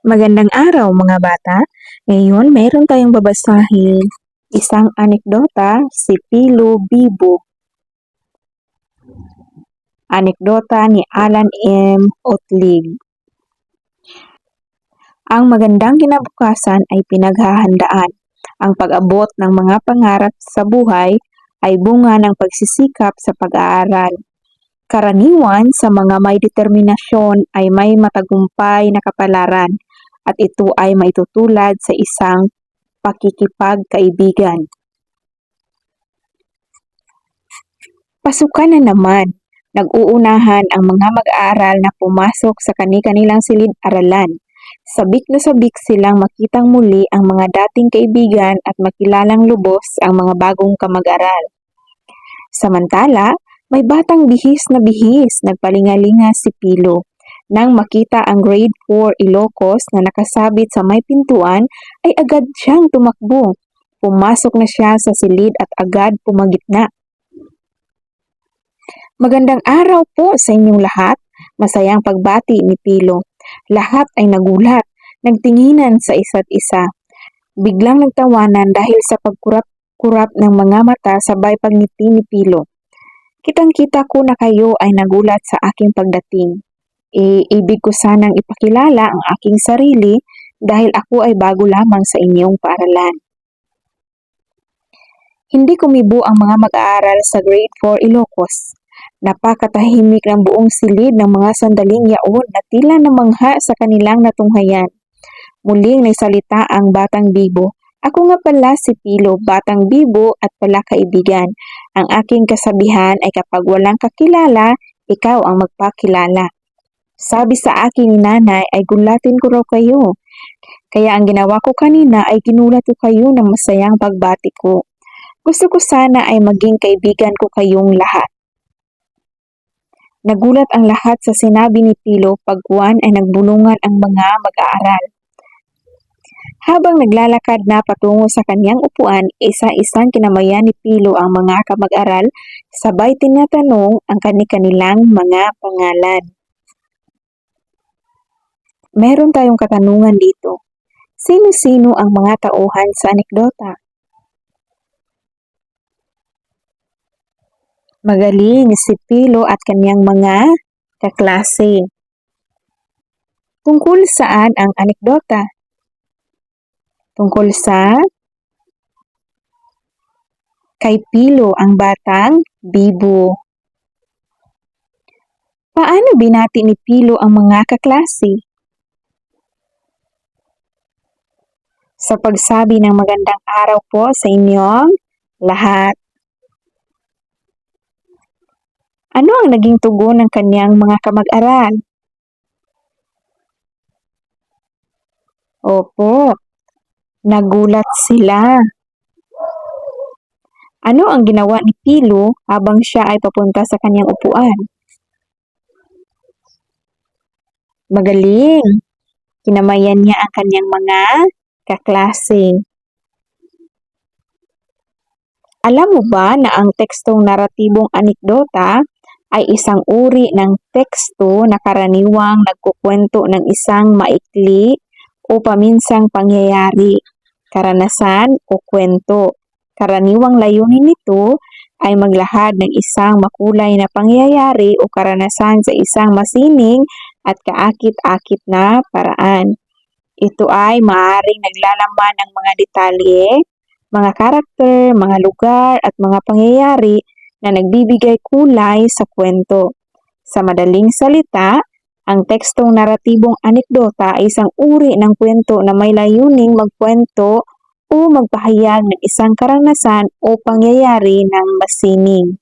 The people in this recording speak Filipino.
Magandang araw mga bata. Ngayon mayroon tayong babasahin isang anekdota, si Pilo Bibo. Anekdota ni Alan M. Otlig. Ang magandang kinabukasan ay pinaghahandaan. Ang pag-abot ng mga pangarap sa buhay ay bunga ng pagsisikap sa pag-aaral. Karaniwan sa mga may determinasyon ay may matagumpay na kapalaran at ito ay maitutulad sa isang pakikipagkaibigan. Pasukan na naman, nag-uunahan ang mga mag-aaral na pumasok sa kani-kanilang silid-aralan. Sabik na sabik silang makitang muli ang mga dating kaibigan at makilalang lubos ang mga bagong kamag-aral. Samantala, may batang bihis na nagpalingalinga si Pilo. Nang makita ang grade 4 Ilocos na nakasabit sa may pintuan, ay agad siyang tumakbo. Pumasok na siya sa silid at agad pumagitna. Magandang araw po sa inyong lahat. Masayang pagbati ni Pilo. Lahat ay nagulat, nagtinginan sa isa't isa. Biglang nagtawanan dahil sa pagkurap-kurap ng mga mata sabay pagngiti ni Pilo. Kitang-kita ko na kayo ay nagulat sa aking pagdating. Ibig ko sanang ipakilala ang aking sarili dahil ako ay bago lamang sa inyong paaralan. Hindi kumibo ang mga mag-aaral sa grade 4 Ilocos. Napakatahimik ng buong silid ng mga sandaling yaon na tila namangha sa kanilang natunghayan. Muling nagsalita ang Batang Bibo. Ako nga pala si Pilo, Batang Bibo at pala kaibigan. Ang aking kasabihan ay kapag walang kakilala, ikaw ang magpakilala. Sabi sa aking nanay ay gulatin ko raw kayo. Kaya ang ginawa ko kanina ay ginulat ko kayo ng masayang pagbati ko. Gusto ko sana ay maging kaibigan ko kayong lahat. Nagulat ang lahat sa sinabi ni Pilo pagkuan ay nagbulungan ang mga mag-aaral. Habang naglalakad na patungo sa kanyang upuan, isa-isang kinamayan ni Pilo ang mga kamag-aral, sabay tinatanong ang kani-kanilang mga pangalan. Meron tayong katanungan dito. Sino-sino ang mga tauhan sa anekdota? Magaling si Pilo at kanyang mga kaklase. Tungkol saan ang anekdota? Tungkol sa kay Pilo ang Batang Bibo. Paano binati ni Pilo ang mga kaklase? Sa pagsabi ng magandang araw po sa inyong lahat. Ano ang naging tugon ng kanyang mga kamag-aral? Opo, nagulat sila. Ano ang ginawa ni Pilo habang siya ay papunta sa kanyang upuan? Magaling. Kinamayan niya ang kanyang mga kaklase. Alam mo ba na ang tekstong naratibong anekdota ay isang uri ng teksto na karaniwang nagkukwento ng isang maikli o paminsang pangyayari, karanasan o kwento. Karaniwang layunin nito ay maglahad ng isang makulay na pangyayari o karanasan sa isang masining at kaakit-akit na paraan. Ito ay maaaring naglalaman ng mga detalye, mga karakter, mga lugar at mga pangyayari na nagbibigay kulay sa kwento. Sa madaling salita, ang tekstong naratibong anekdota ay isang uri ng kwento na may layuning magkwento o magpahayag ng isang karanasan o pangyayari ng masining.